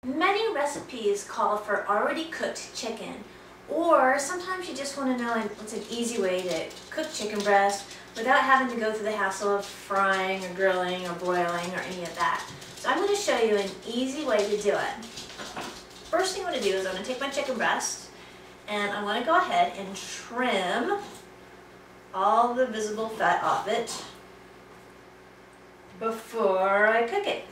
Many recipes call for already cooked chicken, or sometimes you just want to know what's an easy way to cook chicken breast without having to go through the hassle of frying or grilling or broiling or any of that. So I'm going to show you an easy way to do it. First thing I'm going to do is I'm going to take my chicken breast and I'm going to go ahead and trim all the visible fat off it before I cook it.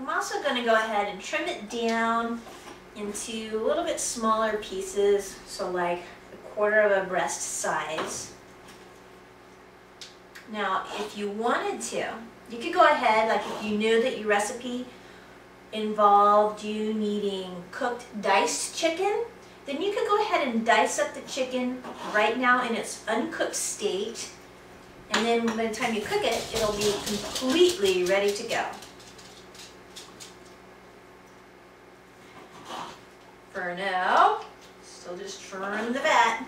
I'm also going to go ahead and trim it down into a little bit smaller pieces, so like a quarter of a breast size. Now, if you wanted to, you could go ahead, like if you knew that your recipe involved you needing cooked diced chicken, then you could go ahead and dice up the chicken right now in its uncooked state, and then by the time you cook it, it'll be completely ready to go. For now, still just trim the fat.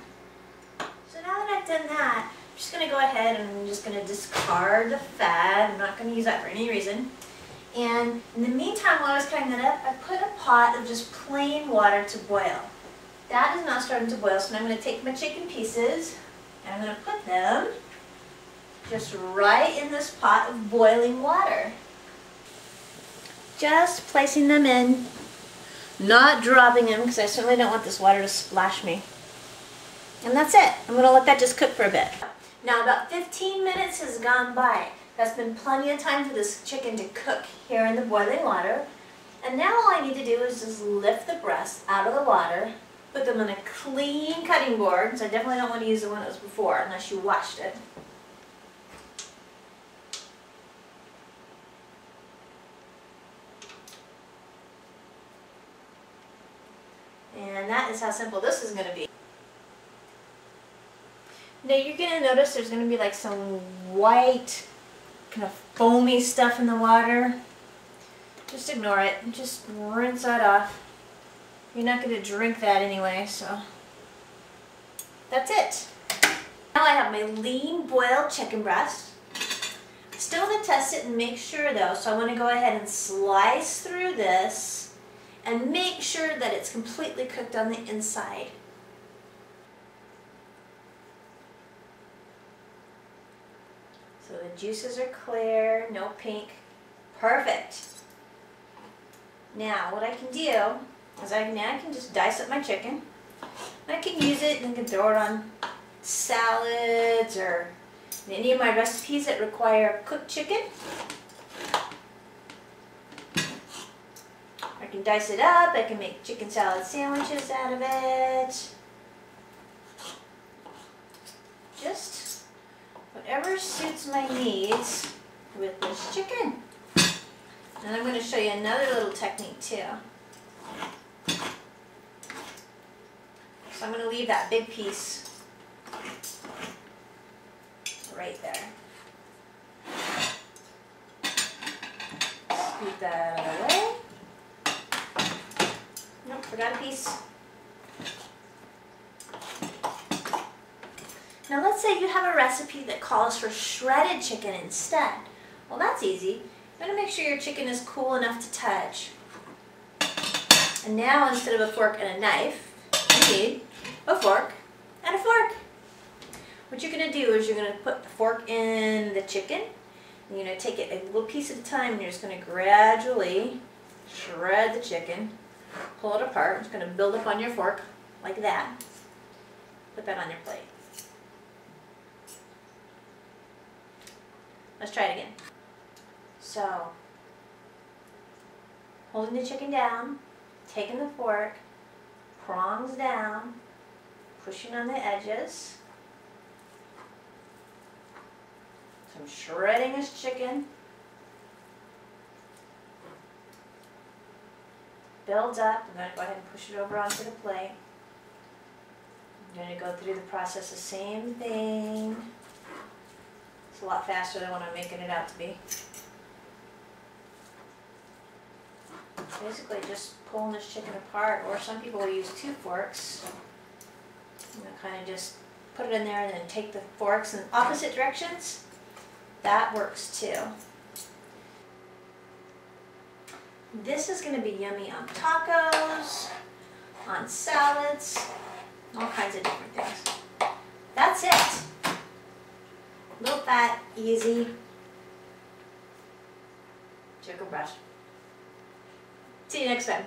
So now that I've done that, I'm just going to go ahead and I'm just going to discard the fat. I'm not going to use that for any reason. And in the meantime, while I was cutting that up, I put a pot of just plain water to boil. That is now starting to boil, so now I'm going to take my chicken pieces and I'm going to put them just right in this pot of boiling water. Just placing them in. Not dropping them, because I certainly don't want this water to splash me. And that's it. I'm going to let that just cook for a bit. Now about 15 minutes has gone by. That's been plenty of time for this chicken to cook here in the boiling water. And now all I need to do is just lift the breast out of the water, put them on a clean cutting board. So I definitely don't want to use the one that was before unless you washed it. And that is how simple this is going to be. Now you're going to notice there's going to be like some white, kind of foamy stuff in the water. Just ignore it. Just rinse that off. You're not going to drink that anyway, so that's it. Now I have my lean boiled chicken breast. I still want to test it and make sure though, so I want to go ahead and slice through this and make sure that it's completely cooked on the inside. So the juices are clear, no pink. Perfect. Now what I can do is I can just dice up my chicken. I can use it and I can throw it on salads or any of my recipes that require cooked chicken. I can dice it up, I can make chicken salad sandwiches out of it. Just whatever suits my needs with this chicken. And I'm going to show you another little technique too. So I'm going to leave that big piece right there. Scoop that out of the way. Nope, forgot a piece. Now let's say you have a recipe that calls for shredded chicken instead. Well, that's easy. You're going to make sure your chicken is cool enough to touch. And now instead of a fork and a knife, you need a fork and a fork. What you're going to do is you're going to put the fork in the chicken. And you're going to take it a little piece at a time and you're just going to gradually shred the chicken. Pull it apart. It's going to build up on your fork like that. Put that on your plate. Let's try it again. So, holding the chicken down, taking the fork, prongs down, pushing on the edges. So I'm shredding this chicken. Builds up. I'm going to go ahead and push it over onto the plate. I'm going to go through the process the same thing. It's a lot faster than what I'm making it out to be. Basically just pulling this chicken apart, or some people will use 2 forks. I'm going to kind of just put it in there and then take the forks in opposite directions That works too. This is going to be yummy on tacos, on salads, all kinds of different things. That's it. Low fat, easy chicken breast. See you next time.